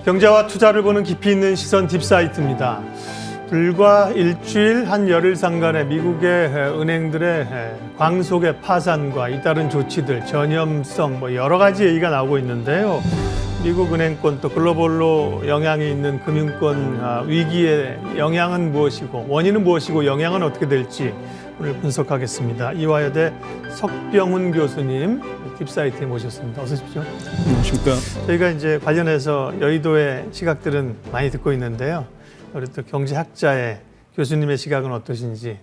경제와 투자를 보는 깊이 있는 시선 딥사이트입니다. 불과 일주일 한 열흘 상간에 미국의 은행들의 광속의 파산과 잇따른 조치들, 전염성 여러 가지 얘기가 나오고 있는데요. 미국 은행권 또 글로벌로 영향이 있는 금융권 위기의 영향은 무엇이고 원인은 무엇이고 영향은 어떻게 될지 오늘 분석하겠습니다. 이화여대 석병훈 교수님 딥사이트에 모셨습니다. 어서 오십시오. 안녕하십니까. 저희가 이제 관련해서 여의도의 시각들은 많이 듣고 있는데요. 우리 또 경제학자의 교수님의 시각은 어떠신지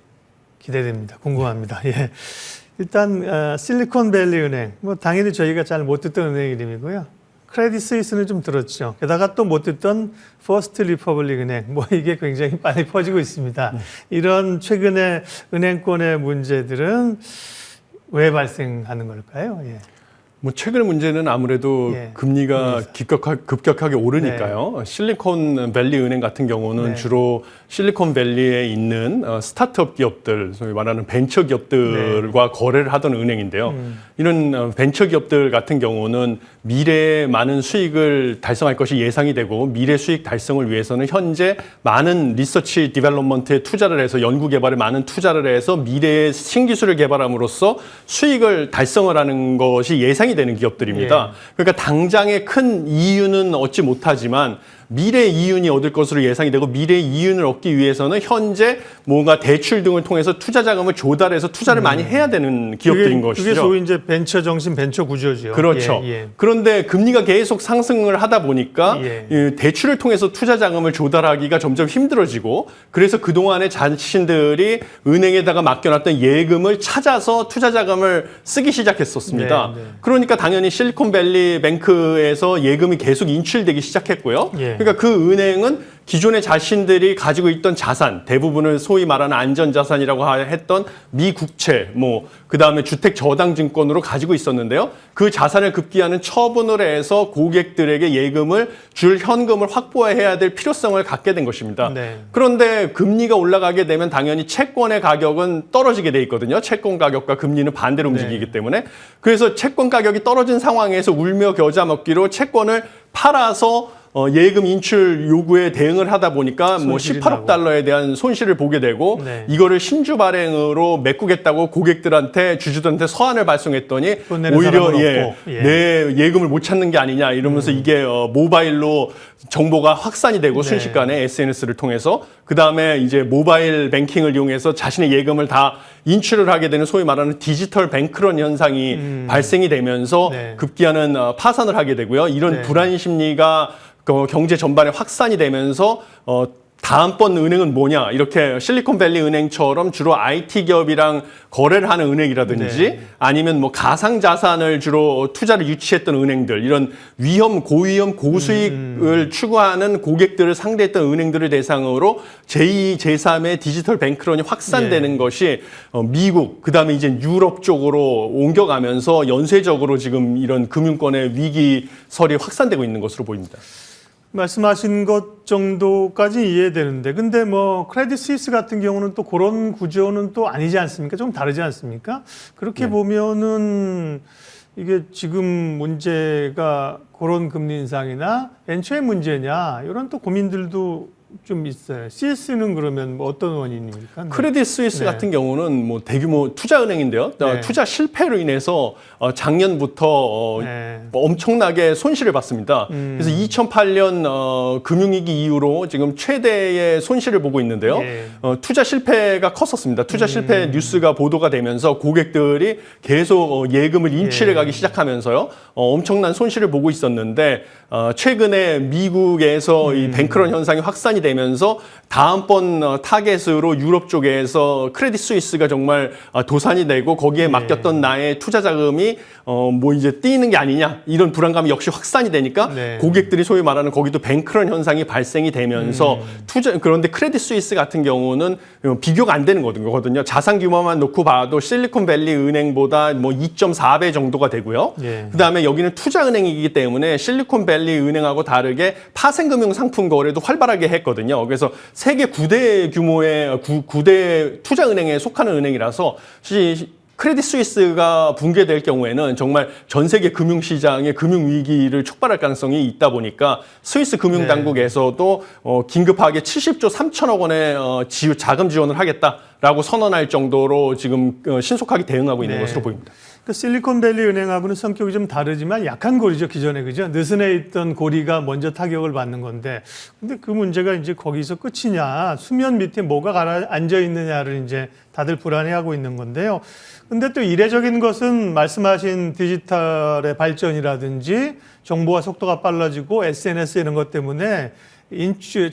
기대됩니다. 궁금합니다. 예. 일단 실리콘밸리 은행, 당연히 저희가 잘 못 듣던 은행 이름이고요. 크레딧 스위스는 좀 들었죠. 게다가 또 못 듣던 퍼스트 리퍼블릭 은행, 이게 굉장히 빨리 퍼지고 있습니다. 이런 최근의 은행권의 문제들은 왜 발생하는 걸까요? 예. 최근의 문제는 아무래도 금리가 급격하게 오르니까요. 실리콘밸리 은행 같은 경우는 주로 실리콘밸리에 있는 스타트업 기업들, 소위 말하는 벤처 기업들과 거래를 하던 은행인데요. 이런 벤처 기업들 같은 경우는 미래에 많은 수익을 달성할 것이 예상이 되고 미래 수익 달성을 위해서는 현재 많은 리서치 디벨롭먼트에 투자를 해서 연구 개발에 많은 투자를 해서 미래의 신기술을 개발함으로써 수익을 달성을 하는 것이 예상이 되는 기업들입니다. 그러니까 당장의 큰 이윤은 얻지 못하지만 미래의 이윤이 얻을 것으로 예상이 되고 미래의 이윤을 얻기 위해서는 현재 뭔가 대출 등을 통해서 투자 자금을 조달해서 투자를 많이 해야 되는 기업들인 것이죠. 그게 소위 이제 벤처 정신, 벤처 구조죠. 그렇죠. 그런데 금리가 계속 상승을 하다 보니까 대출을 통해서 투자 자금을 조달하기가 점점 힘들어지고 그래서 그동안에 자신들이 은행에다가 맡겨놨던 예금을 찾아서 투자 자금을 쓰기 시작했었습니다. 그러니까 당연히 실리콘밸리 뱅크에서 예금이 계속 인출되기 시작했고요. 그러니까 그 은행은 기존에 자신들이 가지고 있던 자산, 대부분을 소위 말하는 안전자산이라고 했던 미국채, 그다음에 주택저당증권으로 가지고 있었는데요. 그 자산을 급기야는 처분을 해서 고객들에게 예금을 줄 현금을 확보해야 될 필요성을 갖게 된 것입니다. 그런데 금리가 올라가게 되면 당연히 채권의 가격은 떨어지게 돼 있거든요. 채권 가격과 금리는 반대로 움직이기 때문에. 그래서 채권 가격이 떨어진 상황에서 울며 겨자 먹기로 채권을 팔아서 예금 인출 요구에 대응을 하다 보니까 18억 달러에 대한 손실을 보게 되고 이거를 신주 발행으로 메꾸겠다고 고객들한테 주주들한테 서한을 발송했더니 오히려 내 예금을 못 찾는 게 아니냐 이러면서 이게 모바일로 정보가 확산이 되고 순식간에 SNS를 통해서 그다음에 이제 모바일 뱅킹을 이용해서 자신의 예금을 다 인출을 하게 되는 소위 말하는 디지털 뱅크런 현상이 발생이 되면서 급기야는 파산을 하게 되고요. 이런 불안 심리가 경제 전반에 확산이 되면서 다음번 은행은 뭐냐 이렇게 실리콘밸리 은행처럼 주로 IT 기업이랑 거래를 하는 은행이라든지 아니면 가상자산을 주로 투자를 유치했던 은행들 이런 고위험 고수익을 추구하는 고객들을 상대했던 은행들을 대상으로 제2, 제3의 디지털 뱅크런이 확산되는 것이 미국 그다음에 이제 유럽 쪽으로 옮겨가면서 연쇄적으로 지금 이런 금융권의 위기설이 확산되고 있는 것으로 보입니다. 말씀하신 것 정도까지 이해되는데 근데 크레딧 스위스 같은 경우는 또 그런 구조는 또 아니지 않습니까? 좀 다르지 않습니까? 그렇게 보면은 이게 지금 문제가 그런 금리 인상이나 벤처의 문제냐 이런 또 고민들도 좀 있어요. 스위스는 그러면 어떤 원인입니까? 크레딧 스위스 같은 경우는 대규모 투자은행인데요. 투자 실패로 인해서 작년부터 엄청나게 손실을 봤습니다. 그래서 2008년 금융위기 이후로 지금 최대의 손실을 보고 있는데요. 투자 실패가 컸었습니다. 투자 실패 뉴스가 보도가 되면서 고객들이 계속 예금을 인출해 가기 시작하면서요. 엄청난 손실을 보고 있었는데 최근에 미국에서 이 뱅크런 현상이 확산이 되면서 다음번 타겟으로 유럽 쪽에서 크레딧 스위스가 정말 도산이 되고 거기에 맡겼던 나의 투자 자금이 이제 뛰는 게 아니냐 이런 불안감이 역시 확산이 되니까 고객들이 소위 말하는 거기도 뱅크런 현상이 발생이 되면서 그런데 크레딧 스위스 같은 경우는 비교가 안 되는 거거든요. 자산 규모만 놓고 봐도 실리콘밸리 은행보다 2.4배 정도가 되고요. 그다음에 여기는 투자은행이기 때문에 실리콘밸리 은행하고 다르게 파생금융 상품 거래도 활발하게 했거든요. 그래서 세계 9대 규모의 9대 투자은행에 속하는 은행이라서 크레딧 스위스가 붕괴될 경우에는 정말 전 세계 금융시장의 금융위기를 촉발할 가능성이 있다 보니까 스위스 금융당국에서도 긴급하게 70조 3천억 원의 자금 지원을 하겠다라고 선언할 정도로 지금 신속하게 대응하고 있는 것으로 보입니다. 그 실리콘밸리 은행하고는 성격이 좀 다르지만 약한 고리죠, 기존에. 그죠? 느슨해 있던 고리가 먼저 타격을 받는 건데. 근데 그 문제가 이제 거기서 끝이냐, 수면 밑에 뭐가 가라앉아 있느냐를 이제 다들 불안해하고 있는 건데요. 근데 또 이례적인 것은 말씀하신 디지털의 발전이라든지 정보와 속도가 빨라지고 SNS 이런 것 때문에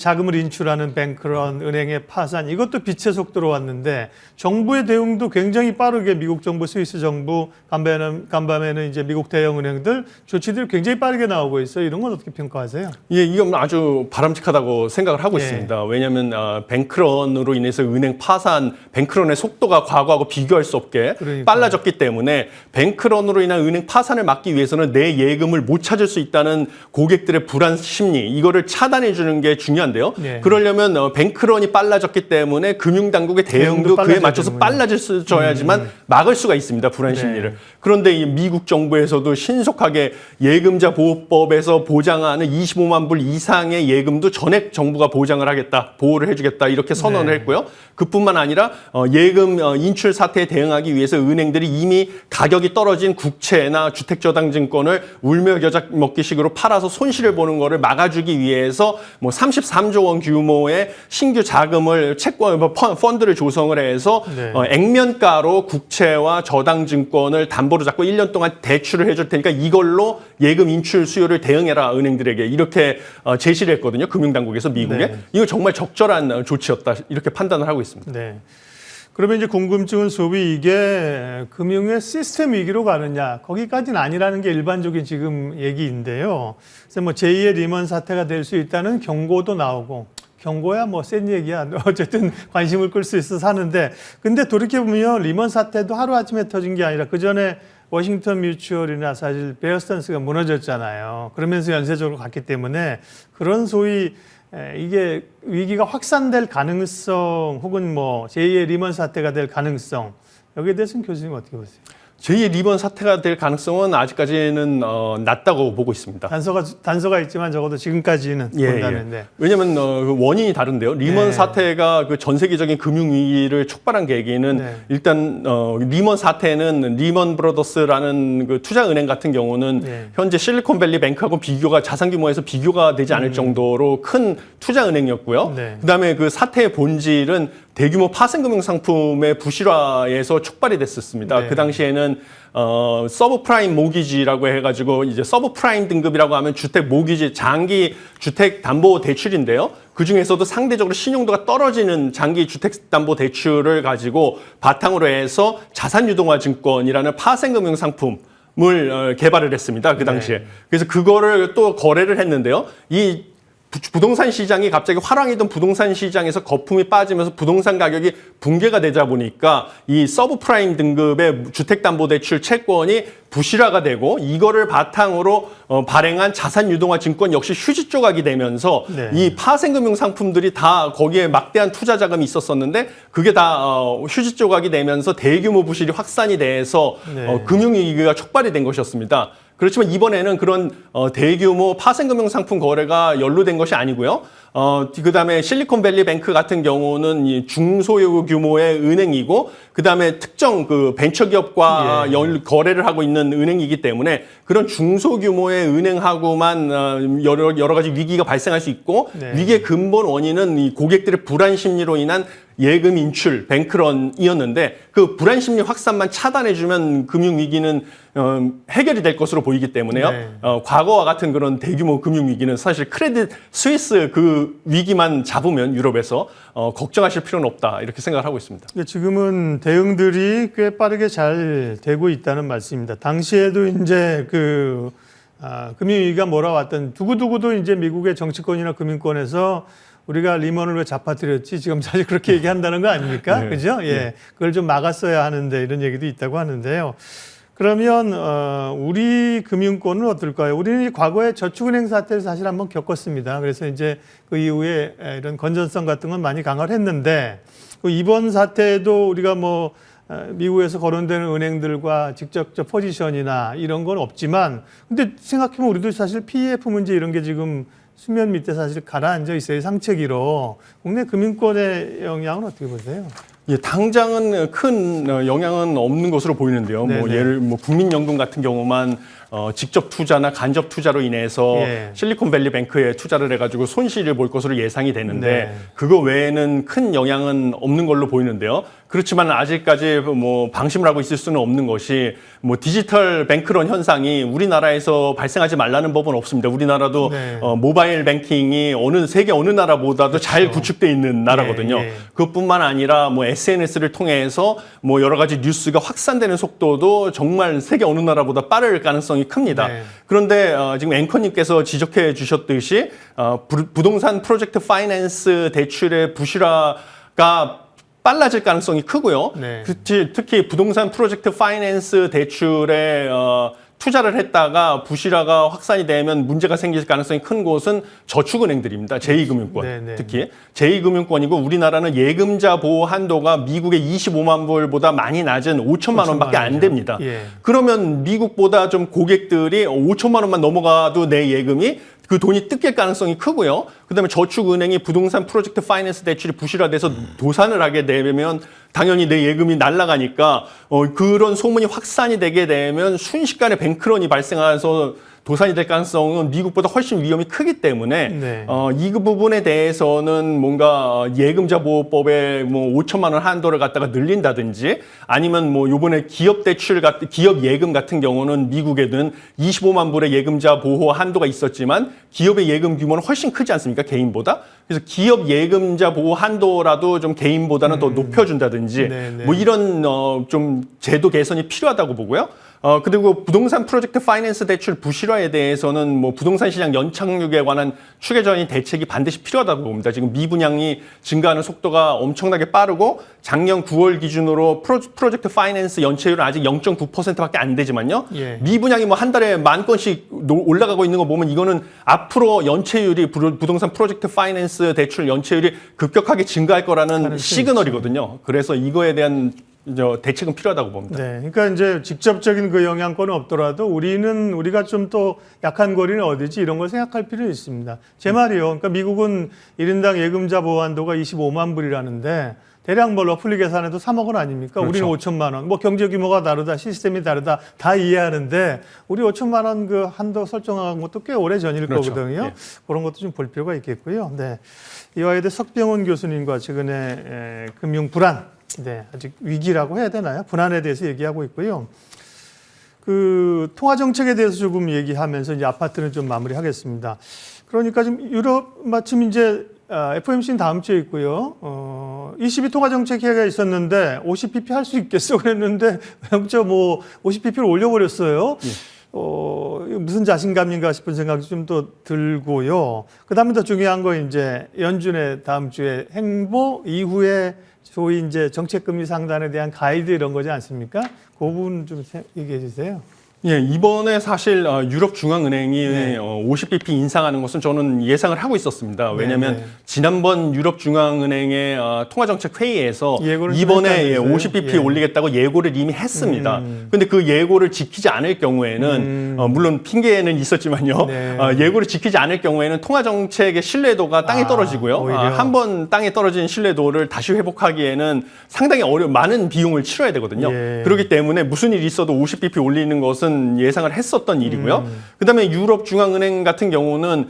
자금을 인출하는 뱅크런, 은행의 파산, 이것도 빛의 속도로 왔는데 정부의 대응도 굉장히 빠르게 미국 정부, 스위스 정부, 간밤에는 이제 미국 대형 은행들 조치들이 굉장히 빠르게 나오고 있어요. 이런 건 어떻게 평가하세요? 예, 이건 아주 바람직하다고 생각을 하고 있습니다. 왜냐하면 뱅크런으로 인해서 은행 파산, 뱅크런의 속도가 과거하고 비교할 수 없게 빨라졌기 때문에 뱅크런으로 인한 은행 파산을 막기 위해서는 내 예금을 못 찾을 수 있다는 고객들의 불안 심리, 이거를 차단해 주는 게 중요한데요. 그러려면 뱅크런이 빨라졌기 때문에 금융당국의 대응도 그에 맞춰서 빨라져야지만 막을 수가 있습니다. 불안 심리를. 그런데 이 미국 정부에서도 신속하게 예금자 보호법에서 보장하는 25만 불 이상의 예금도 전액 정부가 보장을 하겠다, 보호를 해주겠다 이렇게 선언을 했고요. 그뿐만 아니라 예금 인출 사태에 대응하기 위해서 은행들이 이미 가격이 떨어진 국채나 주택저당증권을 울며겨자 먹기식으로 팔아서 손실을 보는 거를 막아주기 위해서 뭐 33조 원 규모의 신규 자금을 채권 펀드를 조성을 해서 액면가로 국채와 저당증권을 담보로 잡고 1년 동안 대출을 해줄 테니까 이걸로 예금 인출 수요를 대응해라 은행들에게 이렇게 제시를 했거든요. 금융당국에서 미국에. 이거 정말 적절한 조치였다 이렇게 판단을 하고 있습니다. 네. 그러면 이제 궁금증은 소비 이게 금융의 시스템 위기로 가느냐, 거기까지는 아니라는 게 일반적인 지금 얘기인데요. 그래서 뭐 제2의 리먼 사태가 될 수 있다는 경고도 나오고, 경고야 뭐 센 얘기야. 어쨌든 관심을 끌 수 있어서 하는데, 근데 돌이켜보면 리먼 사태도 하루아침에 터진 게 아니라 그 전에 워싱턴 뮤추얼이나 사실 베어스턴스가 무너졌잖아요. 그러면서 연쇄적으로 갔기 때문에 그런 소위 이게 위기가 확산될 가능성 혹은 뭐 제2의 리먼 사태가 될 가능성, 여기에 대해서는 교수님 어떻게 보세요? 제2의 리먼 사태가 될 가능성은 아직까지는 낮다고 보고 있습니다. 단서가 있지만 적어도 지금까지는 본다는데. 예. 왜냐하면 원인이 다른데요. 리먼 사태가 그 전 세계적인 금융 위기를 촉발한 계기는 일단 리먼 사태는 리먼 브러더스라는 그 투자은행 같은 경우는 현재 실리콘밸리 뱅크하고 비교가 자산 규모에서 비교가 되지 않을 정도로 큰 투자은행이었고요. 그다음에 그 사태의 본질은 대규모 파생금융 상품의 부실화에서 촉발이 됐었습니다. 그 당시에는 서브프라임 모기지라고 해가지고 이제 서브프라임 등급이라고 하면 주택 모기지, 장기 주택 담보 대출인데요. 그 중에서도 상대적으로 신용도가 떨어지는 장기 주택 담보 대출을 가지고 바탕으로 해서 자산유동화 증권이라는 파생금융 상품을 개발을 했습니다. 그 당시에. 그래서 그거를 또 거래를 했는데요. 이 부동산 시장이 갑자기 화랑이던 부동산 시장에서 거품이 빠지면서 부동산 가격이 붕괴가 되다 보니까 이 서브프라임 등급의 주택담보대출 채권이 부실화가 되고 이거를 바탕으로 발행한 자산유동화 증권 역시 휴지 조각이 되면서 이 파생금융 상품들이 다 거기에 막대한 투자 자금이 있었었는데 그게 다 휴지 조각이 되면서 대규모 부실이 확산이 돼서 금융위기가 촉발이 된 것이었습니다. 그렇지만 이번에는 그런 대규모 파생금융 상품 거래가 연루된 것이 아니고요. 그다음에 실리콘밸리 뱅크 같은 경우는 이 중소유 규모의 은행이고 그다음에 특정 그 벤처기업과 거래를 하고 있는 은행이기 때문에 그런 중소규모의 은행하고만 여러 가지 위기가 발생할 수 있고 위기의 근본 원인은 이 고객들의 불안 심리로 인한 예금 인출, 뱅크런이었는데 그 불안 심리 확산만 차단해주면 금융위기는 해결이 될 것으로 보이기 때문에요. 과거와 같은 그런 대규모 금융위기는 사실 크레딧 스위스 그 위기만 잡으면 유럽에서 걱정하실 필요는 없다 이렇게 생각을 하고 있습니다. 지금은 대응들이 꽤 빠르게 잘 되고 있다는 말씀입니다. 당시에도 이제 금융위기가 몰아왔던 두고두고도 이제 미국의 정치권이나 금융권에서 우리가 리먼을 왜 잡아뜨렸지? 지금 사실 그렇게 얘기한다는 거 아닙니까? 그죠? 그걸 좀 막았어야 하는데 이런 얘기도 있다고 하는데요. 그러면 우리 금융권은 어떨까요? 우리는 과거에 저축은행 사태를 사실 한번 겪었습니다. 그래서 이제 그 이후에 이런 건전성 같은 건 많이 강화를 했는데 그 이번 사태도 우리가 뭐 미국에서 거론되는 은행들과 직접적 포지션이나 이런 건 없지만, 근데 생각해보면 우리도 사실 PEF 문제 이런 게 지금 수면 밑에 사실 가라앉아 있어요. 상체기로. 국내 금융권의 영향은 어떻게 보세요? 예, 당장은 큰 영향은 없는 것으로 보이는데요. 국민연금 같은 경우만 직접 투자나 간접 투자로 인해서 실리콘밸리 뱅크에 투자를 해가지고 손실을 볼 것으로 예상이 되는데 그거 외에는 큰 영향은 없는 걸로 보이는데요. 그렇지만 아직까지 방심을 하고 있을 수는 없는 것이 디지털 뱅크런 현상이 우리나라에서 발생하지 말라는 법은 없습니다. 우리나라도 모바일 뱅킹이 세계 어느 나라보다도 잘 구축돼 있는 나라거든요. 그것뿐만 아니라 SNS를 통해서 여러 가지 뉴스가 확산되는 속도도 정말 세계 어느 나라보다 빠를 가능성이 큽니다. 그런데 지금 앵커님께서 지적해 주셨듯이 부동산 프로젝트 파이낸스 대출의 부실화가 빨라질 가능성이 크고요. 특히 부동산 프로젝트 파이낸스 대출에 투자를 했다가 부실화가 확산이 되면 문제가 생길 가능성이 큰 곳은 저축은행들입니다. 제2금융권. 특히 제2금융권이고 우리나라는 예금자 보호 한도가 미국의 25만 불보다 많이 낮은 5천만 원밖에 안 됩니다. 그러면 미국보다 좀 고객들이 5천만 원만 넘어가도 내 예금이 그 돈이 뜯길 가능성이 크고요. 그다음에 저축은행이 부동산 프로젝트 파이낸스 대출이 부실화돼서 도산을 하게 되면 당연히 내 예금이 날아가니까 그런 소문이 확산이 되게 되면 순식간에 뱅크런이 발생해서 도산이 될 가능성은 미국보다 훨씬 위험이 크기 때문에 이 부분에 대해서는 뭔가 예금자 보호법에 5천만 원 한도를 갖다가 늘린다든지 아니면 요번에 기업 예금 같은 경우는 미국에는 25만 불의 예금자 보호 한도가 있었지만 기업의 예금 규모는 훨씬 크지 않습니까? 개인보다. 그래서 기업 예금자 보호 한도라도 좀 개인보다는 더 높여준다든지 이런 좀 제도 개선이 필요하다고 보고요. 그리고 부동산 프로젝트 파이낸스 대출 부실화에 대해서는 부동산 시장 연착륙에 관한 추계적인 대책이 반드시 필요하다고 봅니다. 지금 미분양이 증가하는 속도가 엄청나게 빠르고 작년 9월 기준으로 프로젝트 파이낸스 연체율은 아직 0.9%밖에 안 되지만요. 미분양이 한 달에 10,000건씩 올라가고 있는 거 보면 이거는 앞으로 연체율이 부동산 프로젝트 파이낸스 대출 연체율이 급격하게 증가할 거라는 시그널이거든요. 그래서 이거에 대한 대책은 필요하다고 봅니다. 그러니까 이제 직접적인 그 영향권은 없더라도 우리가 좀 또 약한 거리는 어디지 이런 걸 생각할 필요 있습니다. 제 말이요. 그러니까 미국은 1인당 예금자 보호 한도가 25만 불이라는데 대략 러플리 계산해도 3억 원 아닙니까? 우리는 5천만 원. 경제 규모가 다르다, 시스템이 다르다 다 이해하는데 우리 5천만 원 그 한도 설정한 것도 꽤 오래 전일 거거든요. 그런 것도 좀 볼 필요가 있겠고요. 이화여대 석병훈 교수님과 최근에 금융 불안 아직 위기라고 해야 되나요? 불안에 대해서 얘기하고 있고요. 그 통화 정책에 대해서 조금 얘기하면서 이제 아파트는 좀 마무리하겠습니다. 그러니까 지금 유럽 마침 이제 FOMC는 다음 주에 있고요. ECB 통화 정책 회의가 있었는데 50bp 할 수 있겠어 그랬는데 50bp를 올려버렸어요. 무슨 자신감인가 싶은 생각이 좀 더 들고요. 그 다음에 더 중요한 거 이제 연준의 다음 주에 행보 이후에 소위 이제 정책금리 상단에 대한 가이드 이런 거지 않습니까? 그 부분 좀 얘기해 주세요. 이번에 사실 유럽 중앙은행이 50bp 인상하는 것은 저는 예상을 하고 있었습니다. 왜냐하면 지난번 유럽 중앙은행의 통화정책 회의에서 이번에 50bp 올리겠다고 예고를 이미 했습니다. 그런데 그 예고를 지키지 않을 경우에는 물론 핑계는 있었지만요. 예고를 지키지 않을 경우에는 통화정책의 신뢰도가 땅에 떨어지고요. 한 번 땅에 떨어진 신뢰도를 다시 회복하기에는 상당히 많은 비용을 치러야 되거든요. 그렇기 때문에 무슨 일이 있어도 50bp 올리는 것은 예상을 했었던 일이고요. 그다음에 유럽 중앙은행 같은 경우는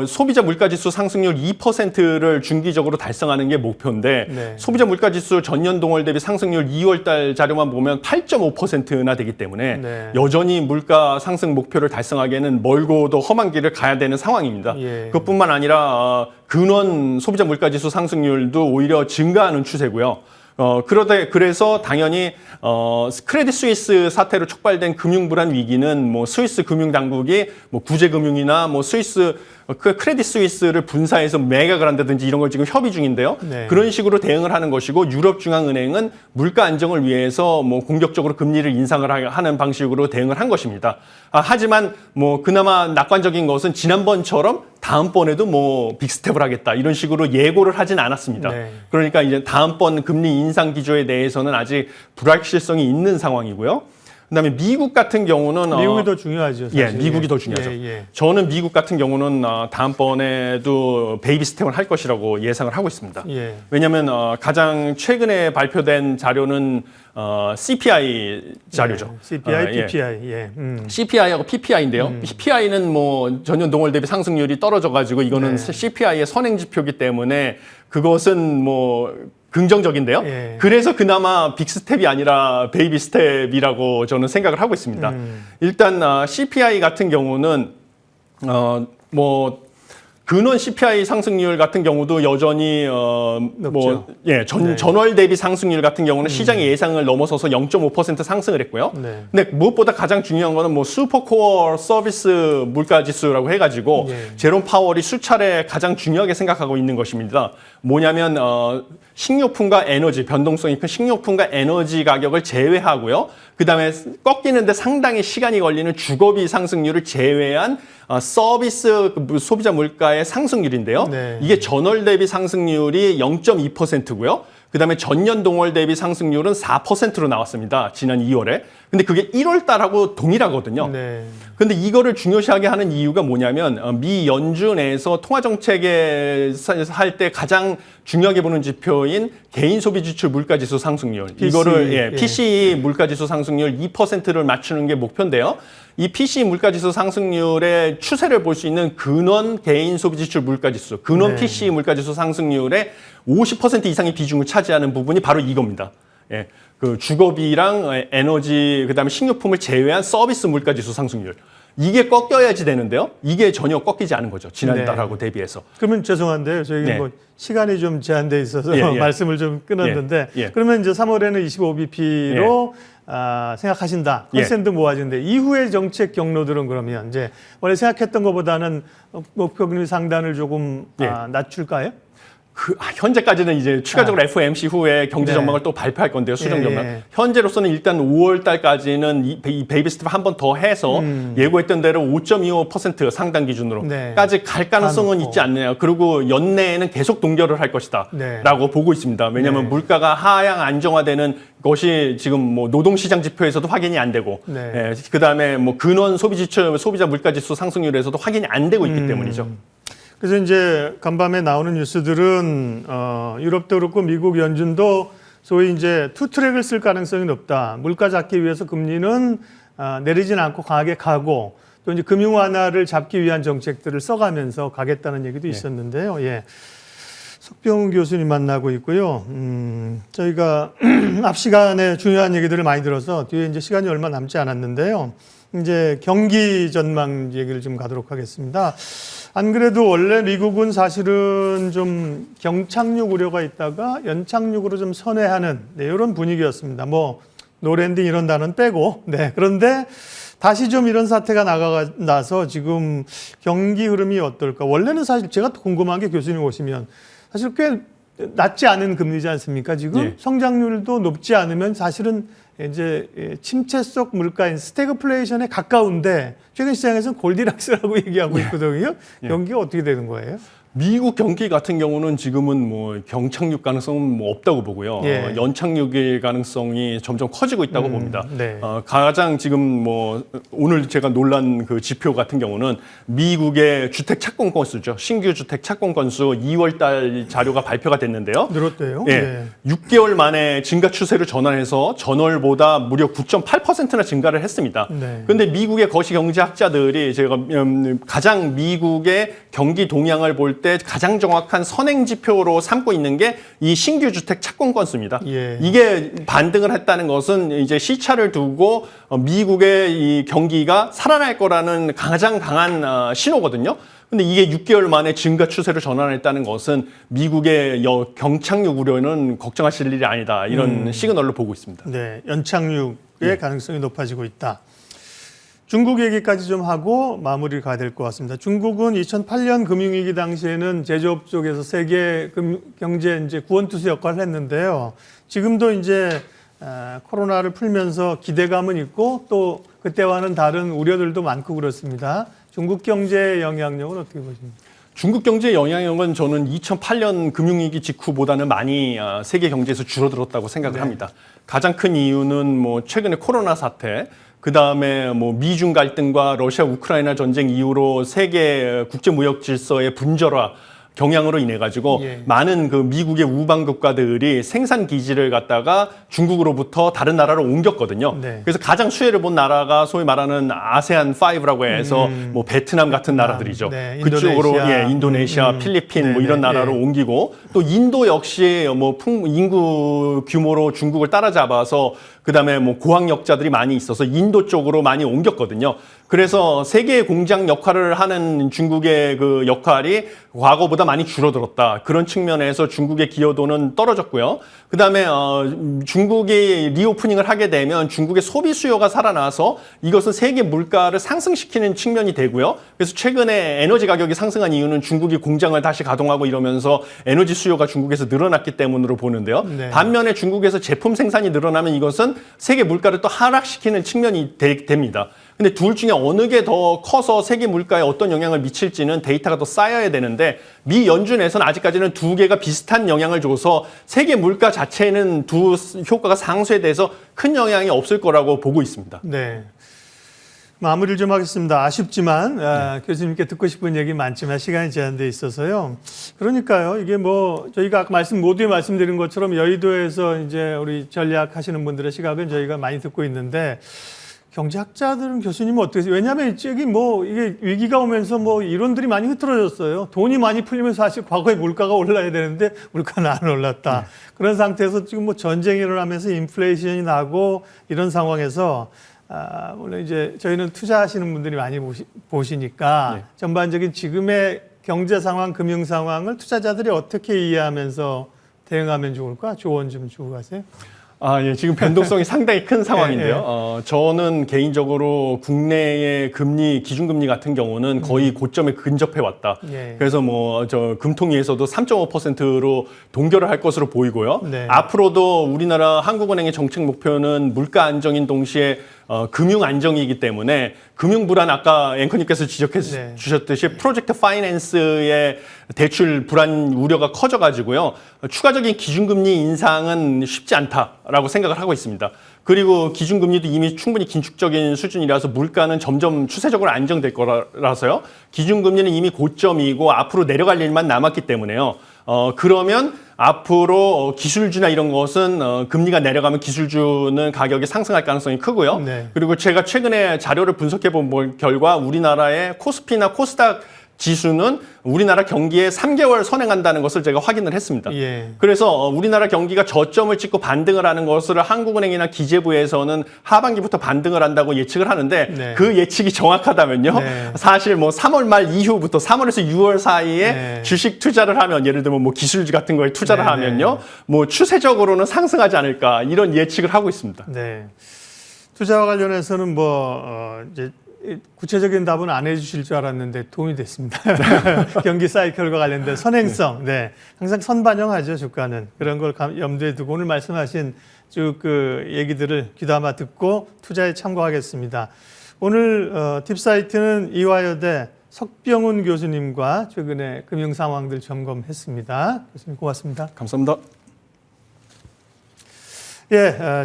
소비자 물가지수 상승률 2%를 중기적으로 달성하는 게 목표인데 소비자 물가지수 전년 동월 대비 상승률 2월달 자료만 보면 8.5%나 되기 때문에 여전히 물가 상승 목표를 달성하기에는 멀고도 험한 길을 가야 되는 상황입니다. 그것뿐만 아니라 근원 소비자 물가지수 상승률도 오히려 증가하는 추세고요. 그래서 당연히 크레딧 스위스 사태로 촉발된 금융 불안 위기는 스위스 금융 당국이 구제금융이나 스위스 크레딧 스위스를 분사해서 매각을 한다든지 이런 걸 지금 협의 중인데요. 그런 식으로 대응을 하는 것이고 유럽 중앙은행은 물가 안정을 위해서 공격적으로 금리를 인상을 하는 방식으로 대응을 한 것입니다. 하지만 그나마 낙관적인 것은 지난번처럼 다음번에도 뭐 빅스텝을 하겠다 이런 식으로 예고를 하진 않았습니다. 네. 그러니까 이제 다음번 금리 인상 기조에 대해서는 아직 불확실성이 있는 상황이고요. 그다음에 미국 같은 경우는 미국이 더 중요하죠. 사실. 예, 미국이 더 중요하죠. 예. 저는 미국 같은 경우는 다음번에도 베이비 스텝을 할 것이라고 예상을 하고 있습니다. 예. 왜냐하면 가장 최근에 발표된 자료는 CPI 자료죠. CPI, 예. PPI. 예. CPI하고 PPI인데요. PPI는 뭐 전년 동월 대비 상승률이 떨어져가지고 이거는 네. CPI의 선행 지표이기 때문에 그것은 뭐 긍정적인데요. 예. 그래서 그나마 빅스텝이 아니라 베이비 스텝이라고 저는 생각을 하고 있습니다. 일단 CPI 같은 경우는 뭐 근원 CPI 상승률 같은 경우도 여전히 높죠. 네. 전월 대비 상승률 같은 경우는 시장의 예상을 넘어서서 0.5% 상승을 했고요. 네. 근데 무엇보다 가장 중요한 거는 뭐 슈퍼코어 서비스 물가 지수라고 해가지고 제롬 파월이 수차례 가장 중요하게 생각하고 있는 것입니다. 뭐냐면 식료품과 에너지, 변동성이 큰 식료품과 에너지 가격을 제외하고요. 그다음에 꺾이는데 상당히 시간이 걸리는 주거비 상승률을 제외한 서비스 소비자 물가의 상승률인데요. 네. 이게 전월 대비 상승률이 0.2%고요. 그다음에 전년 동월 대비 상승률은 4%로 나왔습니다. 지난 2월에. 근데 그게 1월 달하고 동일하거든요. 네. 근데 이거를 중요시하게 하는 이유가 뭐냐면 미 연준 내에서 통화 정책에 할 때 가장 중요하게 보는 지표인 개인 소비 지출 물가 지수 상승률. 이거를 PCE 물가 지수 상승률 2%를 맞추는 게 목표인데요. 이 PCE 물가 지수 상승률의 추세를 볼 수 있는 근원 개인 소비 지출 물가 지수, 근원 PCE 물가 지수 상승률의 50% 이상의 비중을 차지하는 부분이 바로 이겁니다. 예. 그 주거비랑 에너지 그다음에 식료품을 제외한 서비스 물가 지수 상승률. 이게 꺾여야지 되는데요. 이게 전혀 꺾이지 않은 거죠. 지난달하고 대비해서. 그러면 죄송한데요. 저희 뭐 시간이 좀 제한돼 있어서 말씀을 좀 끊었는데 그러면 이제 3월에는 25bp로 생각하신다. 컨센트 모아진데 이후의 정책 경로들은 그러면 이제 원래 생각했던 것보다는 목표금리 상단을 조금 낮출까요? 현재까지는 이제 추가적으로 FOMC 후에 경제 전망을 또 발표할 건데요. 수정 전망. 현재로서는 일단 5월 달까지는 이 베이비 스텝 한 번 더 해서 예고했던 대로 5.25% 상당 기준으로까지 갈 가능성은 있지 않느냐. 그리고 연내에는 계속 동결을 할 것이다. 라고 보고 있습니다. 왜냐하면 물가가 하향 안정화되는 것이 지금 뭐 노동시장 지표에서도 확인이 안 되고 그다음에 뭐 근원 소비자 물가지수 상승률에서도 확인이 안 되고 있기 때문이죠. 그래서 이제 간밤에 나오는 뉴스들은 유럽도 그렇고 미국 연준도 소위 이제 투 트랙을 쓸 가능성이 높다. 물가 잡기 위해서 금리는 내리진 않고 강하게 가고 또 이제 금융 완화를 잡기 위한 정책들을 써가면서 가겠다는 얘기도 있었는데요. 석병훈 교수님 만나고 있고요. 저희가 앞 시간에 중요한 얘기들을 많이 들어서 뒤에 이제 시간이 얼마 남지 않았는데요. 이제 경기 전망 얘기를 좀 가도록 하겠습니다. 안 그래도 원래 미국은 사실은 좀 경착륙 우려가 있다가 연착륙으로 좀 선회하는 이런 분위기였습니다. 뭐 노랜딩 이런 단어는 빼고 그런데 다시 좀 이런 사태가 나서 지금 경기 흐름이 어떨까? 원래는 사실 제가 궁금한 게 교수님 오시면 사실 꽤 낮지 않은 금리지 않습니까? 지금 성장률도 높지 않으면 사실은 이제 침체 속 물가인 스태그플레이션에 가까운데 최근 시장에서는 골디락스라고 얘기하고 있거든요. 경기가 어떻게 되는 거예요? 미국 경기 같은 경우는 지금은 뭐 경착륙 가능성은 뭐 없다고 보고요. 연착륙의 가능성이 점점 커지고 있다고 봅니다. 가장 지금 뭐 오늘 제가 놀란 그 지표 같은 경우는 미국의 주택 착공 건수죠. 신규 주택 착공 건수 2월 달 자료가 발표가 됐는데요. 늘었대요. 6개월 만에 증가 추세를 전환해서 전월보다 무려 9.8%나 증가를 했습니다. 그런데 미국의 거시경제학자들이 제가 가장 미국의 경기 동향을 볼 때 가장 정확한 선행 지표로 삼고 있는 게 이 신규 주택 착공 건수입니다. 이게 반등을 했다는 것은 이제 시차를 두고 미국의 이 경기가 살아날 거라는 가장 강한 신호거든요. 근데 이게 6개월 만에 증가 추세로 전환했다는 것은 미국의 경착륙 우려는 걱정하실 일이 아니다. 이런 시그널로 보고 있습니다. 연착륙의 가능성이 높아지고 있다. 중국 얘기까지 좀 하고 마무리를 가야 될 것 같습니다. 중국은 2008년 금융위기 당시에는 제조업 쪽에서 세계 경제 이제 구원투수 역할을 했는데요. 지금도 이제 코로나를 풀면서 기대감은 있고 또 그때와는 다른 우려들도 많고 그렇습니다. 중국 경제의 영향력은 어떻게 보십니까? 중국 경제의 영향력은 저는 2008년 금융위기 직후보다는 많이 세계 경제에서 줄어들었다고 생각을 합니다. 가장 큰 이유는 뭐 최근에 코로나 사태, 그 다음에 뭐 미중 갈등과 러시아 우크라이나 전쟁 이후로 세계 국제무역 질서의 분절화 경향으로 인해 가지고 많은 그 미국의 우방 국가들이 생산 기지를 갖다가 중국으로부터 다른 나라로 옮겼거든요. 그래서 가장 수혜를 본 나라가 소위 말하는 아세안 5라고 해서 뭐 베트남 같은 나라들이죠. 그쪽으로 인도네시아, 필리핀 뭐 이런 나라로 옮기고 또 인도 역시 뭐 인구 규모로 중국을 따라잡아서 그다음에 뭐 고학력자들이 많이 있어서 인도 쪽으로 많이 옮겼거든요. 그래서 세계 공장 역할을 하는 중국의 그 역할이 과거보다 많이 줄어들었다. 그런 측면에서 중국의 기여도는 떨어졌고요. 그다음에 중국이 리오프닝을 하게 되면 중국의 소비 수요가 살아나서 이것은 세계 물가를 상승시키는 측면이 되고요. 그래서 최근에 에너지 가격이 상승한 이유는 중국이 공장을 다시 가동하고 이러면서 에너지 수요가 중국에서 늘어났기 때문으로 보는데요. 반면에 중국에서 제품 생산이 늘어나면 이것은 세계 물가를 또 하락시키는 측면이 됩니다. 근데 둘 중에 어느 게 더 커서 세계 물가에 어떤 영향을 미칠지는 데이터가 더 쌓여야 되는데 미 연준에서는 아직까지는 두 개가 비슷한 영향을 줘서 세계 물가 자체는 두 효과가 상쇄돼서 큰 영향이 없을 거라고 보고 있습니다. 네. 마무리를 좀 하겠습니다. 아쉽지만 교수님께 듣고 싶은 얘기 많지만 시간이 제한돼 있어서요. 그러니까요. 이게 뭐 저희가 아까 모두에 말씀드린 것처럼 여의도에서 이제 우리 전략 하시는 분들의 시각은 저희가 많이 듣고 있는데 경제학자들은 교수님은 어떻게 해요? 왜냐하면 이쪽이 뭐 이게 위기가 오면서 뭐 이론들이 많이 흐트러졌어요. 돈이 많이 풀리면 사실 과거에 물가가 올라야 되는데 물가는 안 올랐다. 그런 상태에서 지금 뭐 전쟁이 일어나면서 인플레이션이 나고 이런 상황에서 물론 이제 저희는 투자하시는 분들이 많이 보시니까 전반적인 지금의 경제 상황, 금융 상황을 투자자들이 어떻게 이해하면서 대응하면 좋을까? 조언 좀 주고 가세요. 예, 지금 변동성이 상당히 큰 상황인데요. 저는 개인적으로 국내의 금리, 기준금리 같은 경우는 거의 고점에 근접해 왔다. 그래서 뭐, 금통위에서도 3.5%로 동결을 할 것으로 보이고요. 앞으로도 우리나라 한국은행의 정책 목표는 물가 안정인 동시에 금융 안정이기 때문에 금융 불안 아까 앵커님께서 지적해 주셨듯이 프로젝트 파이낸스의 대출 불안 우려가 커져가지고요. 추가적인 기준금리 인상은 쉽지 않다라고 생각을 하고 있습니다. 그리고 기준금리도 이미 충분히 긴축적인 수준이라서 물가는 점점 추세적으로 안정될 거라서요. 기준금리는 이미 고점이고 앞으로 내려갈 일만 남았기 때문에요. 그러면 앞으로 기술주나 이런 것은 금리가 내려가면 기술주는 가격이 상승할 가능성이 크고요. 그리고 제가 최근에 자료를 분석해 본 결과 우리나라의 코스피나 코스닥 지수는 우리나라 경기에 3개월 선행한다는 것을 제가 확인을 했습니다. 그래서 우리나라 경기가 저점을 찍고 반등을 하는 것을 한국은행이나 기재부에서는 하반기부터 반등을 한다고 예측을 하는데 그 예측이 정확하다면요. 사실 뭐 3월 말 이후부터 3월에서 6월 사이에 주식 투자를 하면 예를 들면 뭐 기술주 같은 거에 투자를 하면요. 뭐 추세적으로는 상승하지 않을까 이런 예측을 하고 있습니다. 투자와 관련해서는 이제 구체적인 답은 안 해주실 줄 알았는데 도움이 됐습니다. 경기 사이클과 관련된 선행성, 항상 선반영하죠 주가는. 그런 걸 염두에 두고 오늘 말씀하신 쭉 그 얘기들을 귀담아 듣고 투자에 참고하겠습니다. 오늘 팁사이트는 이화여대 석병훈 교수님과 최근의 금융 상황들 점검했습니다. 교수님 고맙습니다. 감사합니다.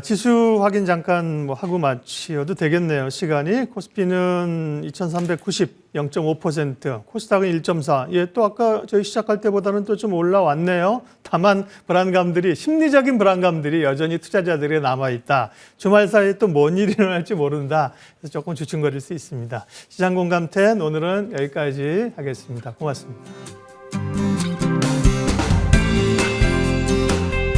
지수 확인 잠깐 하고 마치어도 되겠네요. 시간이 코스피는 2390, 0.5%, 코스닥은 1.4. 또 아까 저희 시작할 때보다는 또 좀 올라왔네요. 다만 심리적인 불안감들이 여전히 투자자들에게 남아있다. 주말 사이에 또 뭔 일이 일어날지 모른다. 그래서 조금 주춤거릴 수 있습니다. 시장공감 10 오늘은 여기까지 하겠습니다. 고맙습니다.